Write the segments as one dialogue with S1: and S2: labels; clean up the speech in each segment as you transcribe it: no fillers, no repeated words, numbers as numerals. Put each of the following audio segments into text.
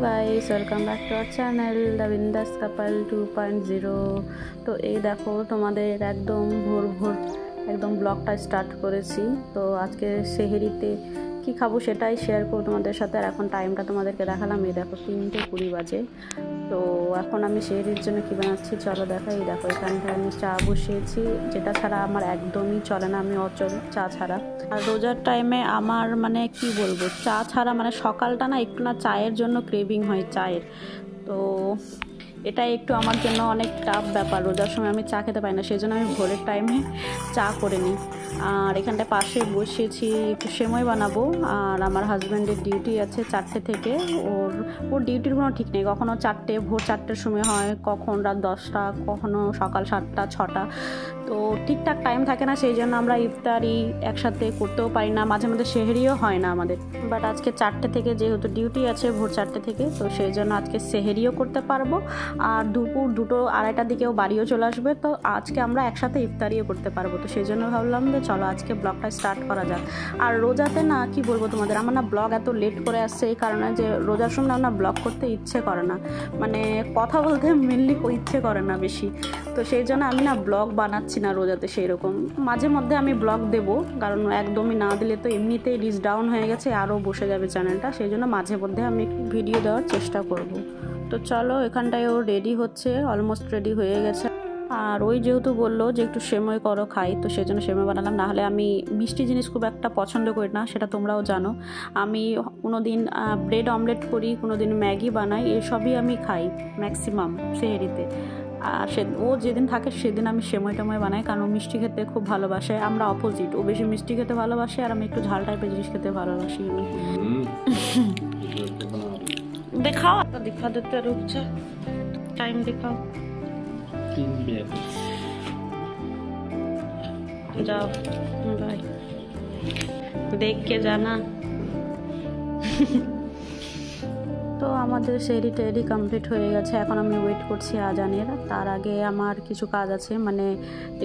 S1: Guys, welcome back to our channel the Bindass couple 2.0। তো এই দেখো তোমাদের একদম ভোর ভোর একদম ব্লগটা স্টার্ট করেছি। তো আজকে সেহেরিতে কি খাবো সেটাই শেয়ার করবো তোমাদের সাথে। আর এখন টাইমটা তোমাদেরকে দেখালাম, এই দেখো 3:20 বাজে। তো এখন আমি সেহেরির জন্য কী বানাচ্ছি চলো দেখাই। এই দেখো এখানটায় আমি চা বসিয়েছি, যেটা ছাড়া আমার একদমই চলে না, আমি অচল চা ছাড়া। আর রোজার টাইমে আমার মানে কি বলবো, চা ছাড়া মানে সকালটা না একটু না চায়ের জন্য ক্রেভিং হয় চায়ের। তো এটা একটু আমার জন্য অনেক টাফ ব্যাপার, রোজার সময় আমি চা খেতে পাই না, সেই জন্য আমি ভোরের টাইমে চা করে নিই। আর এখানটায় পাশে বসিয়েছি একটু সেমাই বানাবো। আর আমার হাজব্যান্ডের ডিউটি আছে 4টে থেকে, ওর ডিউটির কোনো ঠিক নেই, কখনও ভোর 4টের সময় হয়, কখন রাত 10টা, কখনও সকাল 7টা 6টা। তো ঠিকঠাক টাইম থাকে না, সেই জন্য আমরা ইফতারি একসাথে করতেও পারি না, মাঝে মধ্যে সেহেরিও হয় না আমাদের। বাট আজকে 4টে থেকে যেহেতু ডিউটি আছে ভোর 4টে থেকে, তো সেই জন্য আজকে সেহেরিও করতে পারবো। আর দুপুর 2টো 2:30টার দিকেও বাড়িও চলে আসবে, তো আজকে আমরা একসাথে ইফতারিও করতে পারবো। তো সেই জন্য ভাবলাম যে চলো আজকে ব্লগটা স্টার্ট করা যাক। আর রোজাতে না কি বলবো তোমাদের, আমার না ব্লগ এত লেট করে আসছে এই কারণে যে রোজার সময় না ব্লগ করতে ইচ্ছে করে না, মানে কথা বলতে মেনলি ইচ্ছে করে না বেশি। তো সেই জন্য আমি না ব্লগ বানাচ্ছি না রোজাতে সেই রকম। মাঝে মধ্যে আমি ব্লগ দেবো, কারণ একদমই না দিলে তো এমনিতেই রিচ ডাউন হয়ে গেছে, আরও বসে যাবে চ্যানেলটা, সেই জন্য মাঝে মধ্যে আমি একটু ভিডিও দেওয়ার চেষ্টা করব। তো চলো এখানটায় ও রেডি হচ্ছে, অলমোস্ট রেডি হয়ে গেছে। আর ওই যেহেতু বললো যে একটু সেমাই করো খাই, তো সেই জন্য সেমাই বানালাম। নাহলে আমি মিষ্টি জিনিস খুব একটা পছন্দ করি না, সেটা তোমরাও জানো। আমি কোনো দিন ব্রেড অমলেট করি, কোনো দিন ম্যাগি বানাই, এসবই আমি খাই ম্যাক্সিমাম সেহেরিতে। আর ও যেদিন থাকে সেদিন আমি সেমাই টেমাই বানাই, কারণ ও মিষ্টি খেতে খুব ভালোবাসে। আমরা অপোজিট, ও বেশি মিষ্টি খেতে ভালোবাসে আর আমি একটু ঝাল টাইপের জিনিস খেতে ভালোবাসি। दिखाओ तो दिखा देते, रुक जा, टाइम दिखाओ।
S2: 3 मिनट
S1: जाओ भाई, देख के जाना। তো আমাদের সেহরি টেহরি কমপ্লিট হয়ে গেছে, এখন আমি ওয়েট করছি আজানের। তার আগে আমার কিছু কাজ আছে, মানে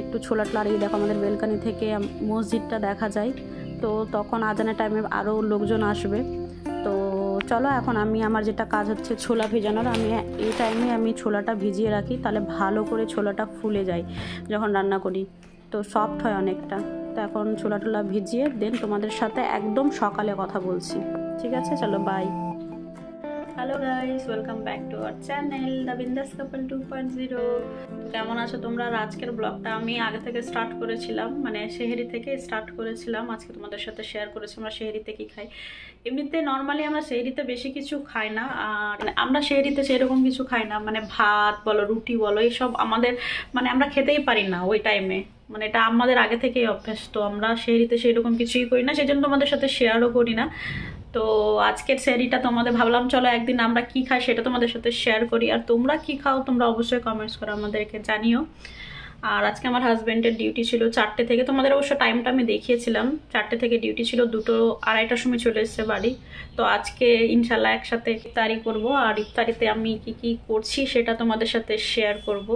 S1: একটু ছোলা টোলা। দেখো আমাদের বেলকানি থেকে মসজিদটা দেখা যায়, তো তখন আজানের টাইমে আরও লোকজন আসবে। তো চলো এখন আমি আমার যেটা কাজ হচ্ছে ছোলা ভেজানোর, আমি এই টাইমে আমি ছোলাটা ভিজিয়ে রাখি, তাহলে ভালো করে ছোলাটা ফুলে যায় যখন রান্না করি, তো সফট হয় অনেকটা। তো এখন ছোলা টোলা ভিজিয়ে দেন তোমাদের সাথে একদম সকালে কথা বলছি, ঠিক আছে? চলো bye. Hello guys, welcome back to our channel the Bindass couple 2.0। কেমন আছো তোমরা? আজকের ব্লগটা আমি আগে থেকে স্টার্ট করেছিলাম, মানে সেহেরি থেকে স্টার্ট করেছিলাম। আজকে তোমাদের সাথে শেয়ার করেছি আমরা সেহেরিতে কী খাই। এমনিতে নর্মালি আমরা সেহেরিতে বেশি কিছু খাই না, আর আমরা সেহেরিতে সেরকম কিছু খাই না, মানে ভাত বলো রুটি বলো এইসব আমাদের মানে আমরা খেতেই পারি না ওই টাইমে, মানে এটা আমাদের আগে থেকেই অভ্যাস। তো আমরা সেহেরিতে সেরকম কিছুই করি না, সেই জন্য তোমাদের সাথে শেয়ারও করি না। তো আজকের সেহরিটা তোমাদের ভাবলাম চলো একদিন আমরা কি খাই সেটা তোমাদের সাথে শেয়ার করি। আর তোমরা কি খাও তোমরা অবশ্যই কমেন্টস করে আমাদেরকে জানিও। আর আজকে আমার হাজব্যান্ডের ডিউটি ছিল 4টে থেকে, তোমাদের অবশ্য টাইমটা আমি দেখিয়েছিলাম, 4টে থেকে ডিউটি ছিল, 2টো 2:30টার সময় চলে এসছে বাড়ি। তো আজকে ইনশাল্লাহ একসাথে ইফতারি করব, আর ইফতারিতে আমি কি করছি সেটা তোমাদের সাথে শেয়ার করব।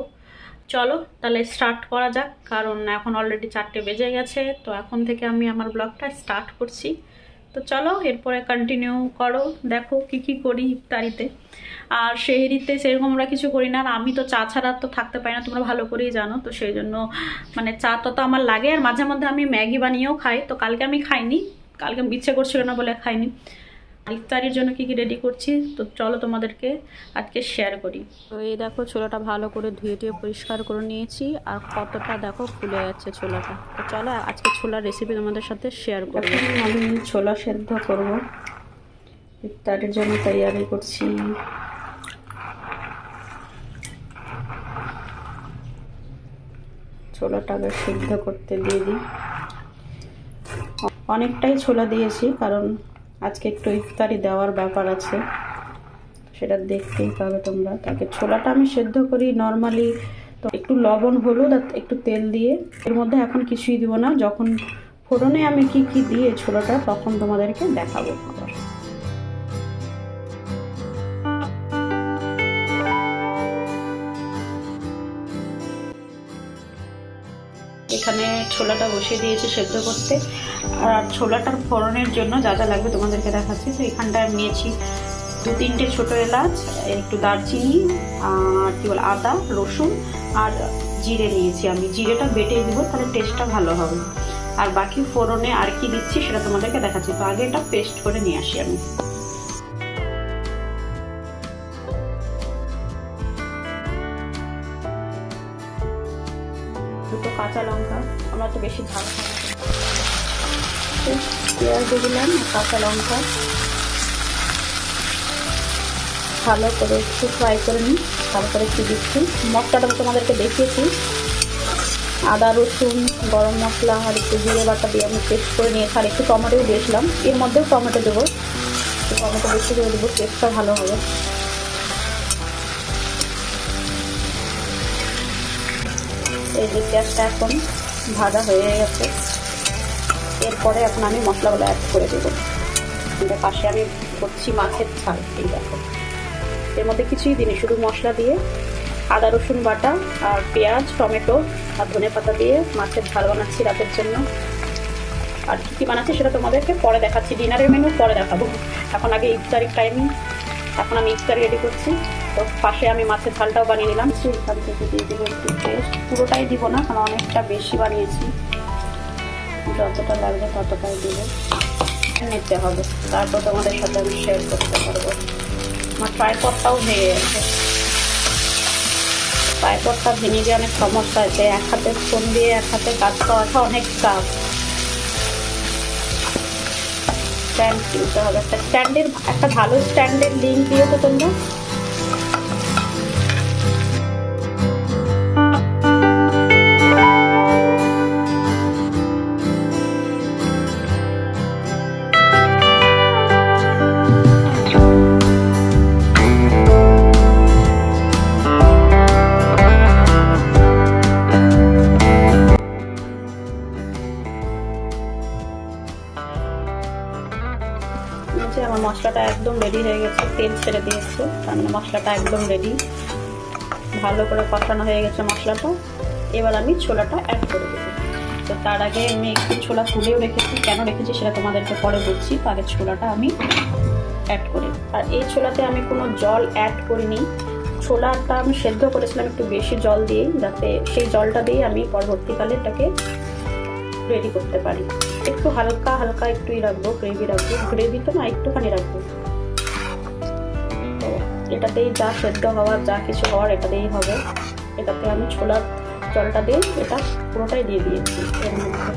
S1: চলো তাহলে স্টার্ট করা যাক, কারণ এখন অলরেডি 4টে বেজে গেছে। তো এখন থেকে আমি আমার ব্লগটা স্টার্ট করছি। তো চলো এরপরে কন্টিনিউ করো, দেখো কি করি ইফতারিতে। আর সেহেরিতে সেরকম আমরা কিছু করি না, আর আমি তো চা ছাড়া তো থাকতে পারি না, তোমরা ভালো করেই জানো। তো সেই জন্য মানে চা তো আমার লাগে, আর মাঝে মধ্যে আমি ম্যাগি বানিয়েও খাই। তো কালকে আমি খাইনি, কালকে ইচ্ছে করছিল না বলে খাইনি। ইফতারির জন্য কি রেডি করছি তো চলো তোমাদেরকে আজকে শেয়ার করি। তো এই দেখো ছোলাটা ভালো করে ধুয়ে পরিষ্কার করে নিয়েছি, আর কতটা দেখো ফুলে যাচ্ছে ছোলাটা। তো চলো আজকে ছোলার রেসিপি তোমাদের সাথে শেয়ার করব। আমি ছোলা সেদ্ধ করব, ইফতারির জন্য তৈরি করছি। ছোলাটাকে সেদ্ধ করতে দিয়ে দিই, অনেকটাই ছোলা দিয়েছি কারণ আজকে একটু ইফতারি দেওয়ার ব্যাপার আছে, সেটা দেখতেই পাবে তোমরা। তাকে ছোলাটা আমি সেদ্ধ করি নর্মালি, তো একটু লবণ হলুদ আর একটু তেল দিয়ে, এর মধ্যে এখন কিছুই দিব না, যখন ফোড়নে আমি কি দিয়ে ছোলাটা তখন তোমাদেরকে দেখাবো। আবার এখানে ছোলাটা বসিয়ে দিয়েছি সেদ্ধ করতে। আর ছোলাটার ফোড়নের জন্য যা যা লাগবে তোমাদেরকে দেখাচ্ছি। তো এখানটায় নিয়েছি 2-3টে ছোটো এলাচ, একটু দারচিনি, আর কি বলে আদা, রসুন আর জিরে নিয়েছি আমি। জিরেটা বেটে দিব, তাহলে টেস্টটা ভালো হবে। আর বাকি ফোড়নে আর কি দিচ্ছি সেটা তোমাদেরকে দেখাচ্ছি। তো আগে এটা পেস্ট করে নিয়ে আসি আমি। দুটো কাঁচা লঙ্কা, আমরা তো বেশি ঝাল খাই না, পেঁয়াজ দিয়ে দিলাম, কাঁচা লঙ্কা ভালো করে একটু ফ্রাই করে নিই, তারপরে একটু দিচ্ছি মশলাটা তোমাদেরকে দেখিয়েছি। আদা, রসুন, গরম মশলা আর একটু জিরে বাটা দিয়ে আমি পেস্ট করে নিয়েছি। আর একটু টমেটোও দিয়েছিলাম, এর মধ্যেও টমেটো দেবো, টমেটো বেশি করে দেবো, টেস্টটা ভালো হবে। এই যে পেঁয়াজটা এখন ভাজা হয়ে গেছে, এরপরে এখন আমি মশলাগুলো অ্যাড করে দেবো। পাশে আমি করছি মাছের ঝাল। এই দেখো, এর মধ্যে কিছুই দিইনি, শুধু মশলা দিয়ে আদা রসুন বাটা আর পেঁয়াজ, টমেটো আর ধনেপাতা দিয়ে মাছের ঝাল বানাচ্ছি রাতের জন্য। আর কী কী বানাচ্ছি সেটা তোমাদেরকে পরে দেখাচ্ছি, ডিনারের মেনু পরে দেখাবো। এখন আগে ইফতারির টাইমিং, এখন আমি ইফতারি রেডি করছি। তো পাশে আমি মাছের ঝালটাও বানিয়ে নিলাম। এখান থেকে দিয়ে দেবো একটু পেস্ট, পুরোটাই দিব না কারণ অনেকটা বেশি বানিয়েছি, যতটা লাগবে ততটাই দেবো, নিতে হবে, তারপর তোমাদের সাথে আমি শেয়ার করতে পারবো। আমার ট্রাইপডটাও ভেঙে গেছে, ট্রাইপডটা ভেঙে গিয়ে অনেক সমস্যা আছে, এক হাতে ফোন দিয়ে এক হাতে কাজ করাটা অনেক চাপ। স্ট্যান্ড কিনতে হবে, একটা ভালো স্ট্যান্ডের লিঙ্ক দিও তো তোমরা। আমার মশলাটা একদম রেডি হয়ে গেছে, তেল ছেড়ে দিয়েছে, তার মানে মশলাটা একদম রেডি, ভালো করে কষানো হয়ে গেছে মশলাটা। এবার আমি ছোলাটা অ্যাড করে দেবো। তো তার আগে আমি একটু ছোলা তুলেও রেখেছি, কেন রেখেছি সেটা তোমাদেরকে পরে বলছি। তো আগে ছোলাটা আমি অ্যাড করি। আর এই ছোলাতে আমি কোনো জল অ্যাড করিনি, ছোলাটা আমি সেদ্ধ করেছিলাম একটু বেশি জল দিয়ে, যাতে সেই জলটা দিয়ে আমি পরবর্তীকালে এটাকে রেডি করতে পারি। একটু হালকা হালকা একটুই রাখবো, গ্রেভি রাখবো, গ্রেভি তো না একটুখানি রাখবো। তো এটাতেই যা সেদ্ধ হওয়ার যা কিছু হওয়ার এটাতেই হবে। এটাতে আমি ছোলার জলটা দিয়ে এটা পুরোটাই দিয়ে দিয়েছি এর মধ্যে,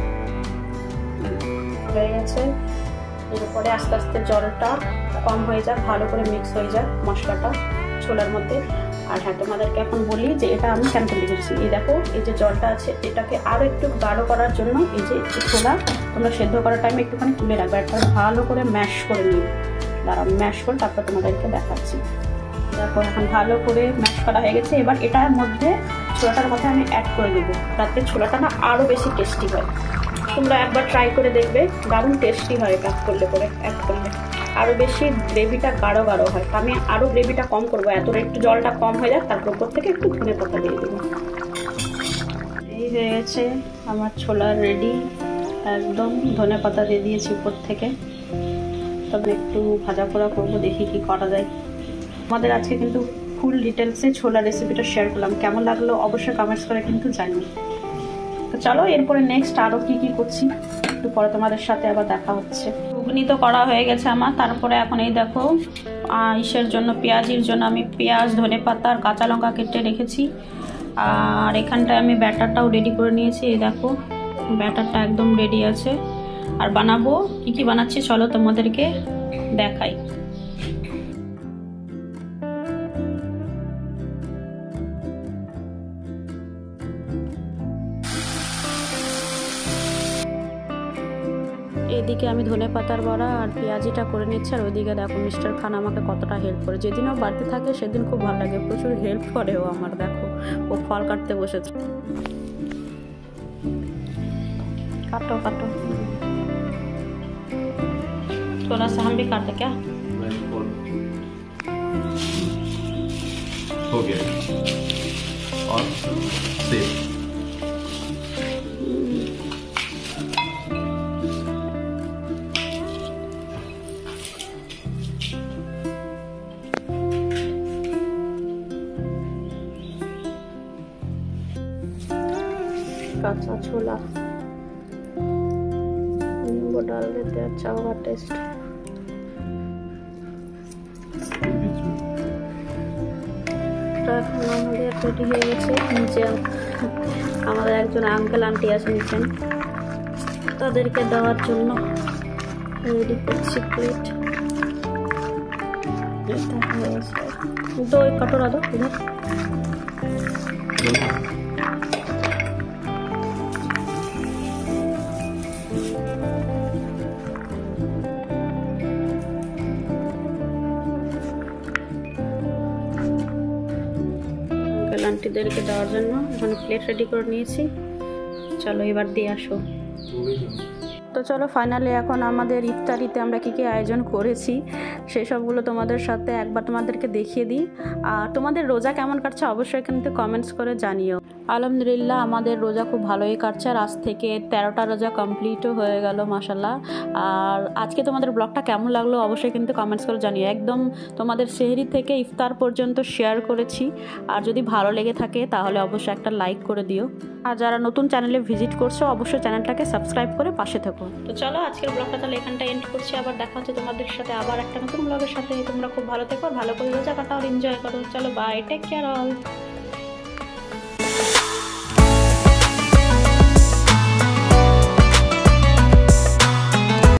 S1: হয়ে গেছে। এরপরে আস্তে আস্তে জলটা কম হয়ে যাক, ভালো করে মিক্স হয়ে যাক মশলাটা ছোলার মধ্যে। আর হ্যাঁ, তোমাদেরকে এখন বলি যে এটা আমি কেন তৈরি করছি। এই দেখো, এই যে জলটা আছে এটাকে আরও একটু গাঢ় করার জন্য এই যে ছোলা তোমরা সেদ্ধ করার টাইমে একটুখানি তুলে রাখবে, একটা ভালো করে ম্যাশ করে নিই। দাঁড়াও, ম্যাশ করে তারপর তোমাদেরকে দেখাচ্ছি। দেখো এখন ভালো করে ম্যাশ করা হয়ে গেছে। এবার এটার মধ্যে ছোলাটার মধ্যে আমি অ্যাড করে দেবো, যাতে ছোলাটা না আরও বেশি টেস্টি হয়। তোমরা একবার ট্রাই করে দেখবে, দারুণ টেস্টি হয় এটা অ্যাড করলে আরও বেশি গ্রেভিটা গাঢ় গাঢ় হয়। আমি আরও গ্রেভিটা কম করবো, এত একটু জলটা কম হয়ে যাক, তারপর উপর থেকে একটু ধনেপাতা দিয়ে দেবো। এই হয়ে গেছে আমার ছোলা রেডি, একদম ধনেপাতা দিয়ে দিয়েছি উপর থেকে। তবে একটু ভাজা পোড়া করবো, দেখি কি করা যায়। আমাদের আজকে কিন্তু ফুল ডিটেলসে ছোলা রেসিপিটা শেয়ার করলাম, কেমন লাগলো অবশ্যই কমেন্টস করে কিন্তু জানি। তো চলো এরপরে নেক্সট আরও কি করছি একটু পরে তোমাদের সাথে আবার দেখা হচ্ছে। ঘুগনি তো করা হয়ে গেছে আমার, তারপরে এখন এই দেখো ইসের জন্য পেঁয়াজির জন্য আমি পেঁয়াজ, ধনেপাতা আর কাঁচা লঙ্কা কেটে রেখেছি। আর এখানটায় আমি ব্যাটারটাও রেডি করে নিয়েছি। এই দেখো ব্যাটারটা একদম রেডি আছে। আর বানাবো কি বানাচ্ছি চলো তোমাদেরকে দেখাই। এদিকে আমি ধনেপাতার বড়া আর পেঁয়াজিটা করে নিচ্ছি, আর ওইদিকে দেখো মিস্টার খান আমাকে কতটা হেল্প করে। যেদিন ও বাড়িতে থাকে সেদিন খুব ভালো লাগে, প্রচুর হেল্প করে ও আমার। দেখো ও ফল কাটতে বসেছে। काटो काटो थोड़ा सा हम भी काट दे क्या?
S2: हो गया और सेव।
S1: काचा छोला नींबू डाल देते हैं, अच्छा होगा टेस्ट। এখন আমাদের রেডি হয়ে গেছে। নিচে আমাদের একজন আঙ্কেল আন্টি আছে নিচে, তাদেরকে দেওয়ার জন্য রেডি করছি প্লেট। दो एक कटोरा दो इधर। আন্টিদেরকে দেওয়ার জন্য এখানে প্লেট রেডি করে নিয়েছি। চলো এবার দিয়ে আসো। তো চলো ফাইনালি এখন আমাদের ইফতারিতে আমরা কী কী আয়োজন করেছি সেসবগুলো তোমাদের সাথে একবার তোমাদেরকে দেখিয়ে দিই। আর তোমাদের রোজা কেমন কাটছে অবশ্যই কিন্তু কমেন্টস করে জানিও। আলহামদুলিল্লাহ আমাদের রোজা খুব ভালোই কাটছে, আর আজ থেকে 13টা রোজা কমপ্লিটও হয়ে গেল মাশাল্লাহ। আর আজকে তোমাদের ব্লগটা কেমন লাগলো অবশ্যই কিন্তু কমেন্টস করে জানিও। একদম তোমাদের সেহরি থেকে ইফতার পর্যন্ত শেয়ার করেছি, আর যদি ভালো লেগে থাকে তাহলে অবশ্যই একটা লাইক করে দিও। আর যারা নতুন চ্যানেলে ভিজিট করছো অবশ্যই চ্যানেলটাকে সাবস্ক্রাইব করে পাশে থেকো। তো চলো আজকের ব্লগটা তাহলে এখানটা এন্ড করছি, আবার দেখা হচ্ছে তোমাদের সাথে আবার একটা নতুন ব্লগের সাথে। তোমরা খুব ভালো থেকো, ভালো করে রোজা কাটাও, এনজয় করো। চলো বাই, টেক কেয়ার অল।